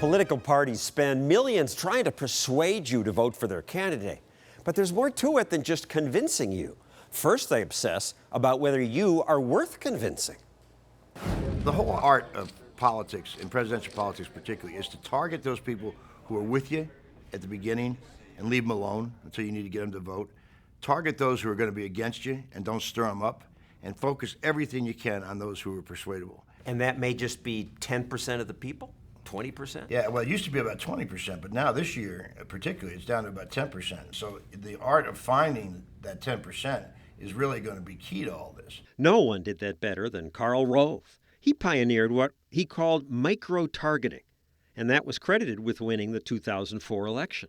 Political parties spend millions trying to persuade you to vote for their candidate. But there's more to it than just convincing you. First, they obsess about whether you are worth convincing. The whole art of politics, and presidential politics particularly, is to target those people who are with you at the beginning and leave them alone until you need to get them to vote. Target those who are going to be against you and don't stir them up, and focus everything you can on those who are persuadable. And that may just be 10% of the people? 20%? Yeah, well, it used to be about 20%, but now this year, particularly, it's down to about 10%. So the art of finding that 10% is really going to be key to all this. No one did that better than Karl Rove. He pioneered what he called micro-targeting, and that was credited with winning the 2004 election.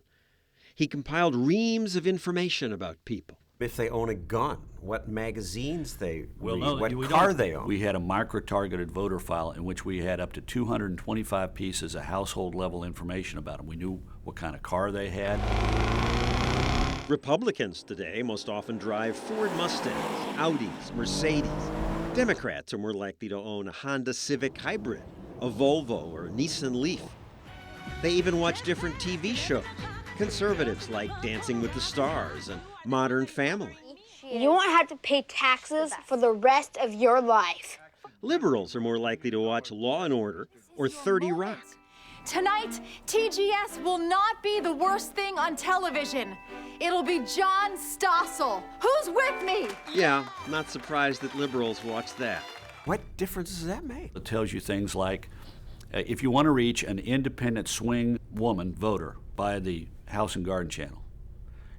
He compiled reams of information about people. If they own a gun, what magazines they read, no, what car they own. We had a micro-targeted voter file in which we had up to 225 pieces of household-level information about them. We knew what kind of car they had. Republicans today most often drive Ford Mustangs, Audis, Mercedes. Democrats are more likely to own a Honda Civic Hybrid, a Volvo, or a Nissan Leaf. They even watch different TV shows. Conservatives like Dancing with the Stars and Modern Family. You won't have to pay taxes for the rest of your life. Liberals are more likely to watch Law & Order or 30 Rock. Tonight, TGS will not be the worst thing on television. It'll be John Stossel. Who's with me? Yeah, not surprised that liberals watch that. What difference does that make? It tells you things like, if you want to reach an independent swing woman voter, buy the House and Garden channel.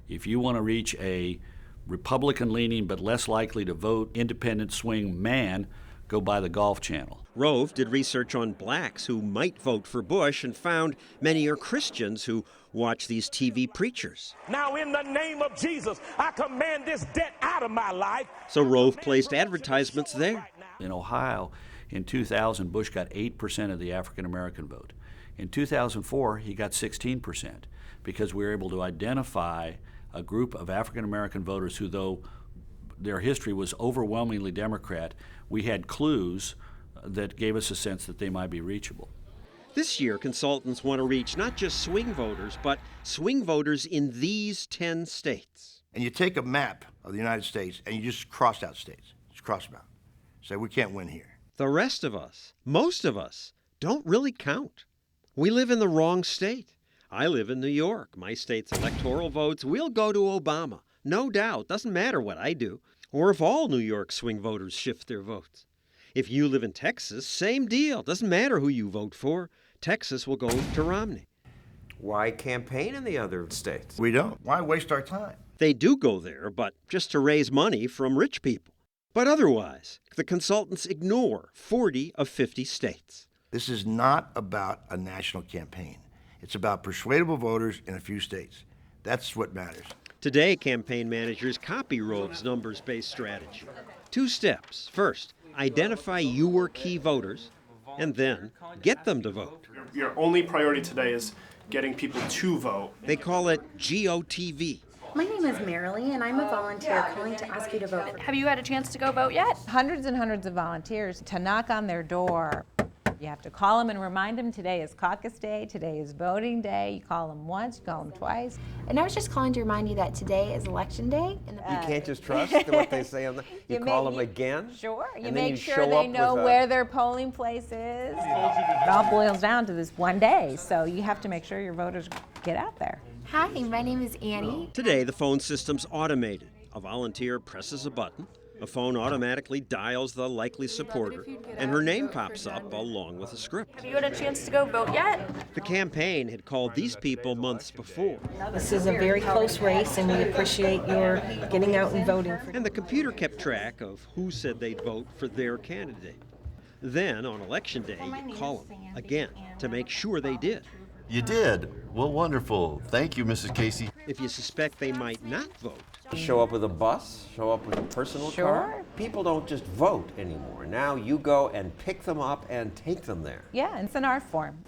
If you want to reach a Republican-leaning but less likely to vote independent swing man, go buy the Golf channel. Rove did research on blacks who might vote for Bush and found many are Christians who watch these TV preachers. Now, in the name of Jesus, I command this debt out of my life. So Rove placed advertisements there. In Ohio, in 2000, Bush got 8% of the African-American vote. In 2004, he got 16% because we were able to identify a group of African-American voters who, though their history was overwhelmingly Democrat, we had clues that gave us a sense that they might be reachable. This year, consultants want to reach not just swing voters, but swing voters in these 10 states. And you take a map of the United States and you just cross out states. Just cross them out. Say, we can't win here. The rest of us, most of us, don't really count. We live in the wrong state. I live in New York. My state's electoral votes will go to Obama. No doubt. Doesn't matter what I do. Or if all New York swing voters shift their votes. If you live in Texas, same deal. Doesn't matter who you vote for. Texas will go to Romney. Why campaign in the other states? We don't. Why waste our time? They do go there, but just to raise money from rich people. But otherwise, the consultants ignore 40 of 50 states. This is not about a national campaign. It's about persuadable voters in a few states. That's what matters. Today, campaign managers copy Rove's numbers-based strategy. 2 steps. First, identify your key voters, and then get them to vote. Your only priority today is getting people to vote. They call it GOTV. My name is Marilee, and I'm a volunteer calling to ask you to vote for me. Have you had a chance to go vote yet? Hundreds and hundreds of volunteers to knock on their door. You have to call them and remind them today is caucus day, today is voting day. You call them once, you call them twice. And I was just calling to remind you that today is election day. And You can't just trust what they say on the. You call them again. Sure. You and then make show sure they up know with where their polling place is. It all boils down to this one day, so you have to make sure your voters get out there. Hi, my name is Annie. Today, the phone system's automated. A volunteer presses a button, a phone automatically dials the likely supporter, and her name pops up along with a script. Have you had a chance to go vote yet? The campaign had called these people months before. This is a very close race, and we appreciate your getting out and voting. And the computer kept track of who said they'd vote for their candidate. Then, on election day, you call them again to make sure they did. You did? Well, wonderful. Thank you, Mrs. Casey. If you suspect they might not vote. Show up with a bus, show up with a personal car. People don't just vote anymore. Now you go and pick them up and take them there. Yeah, it's an art form.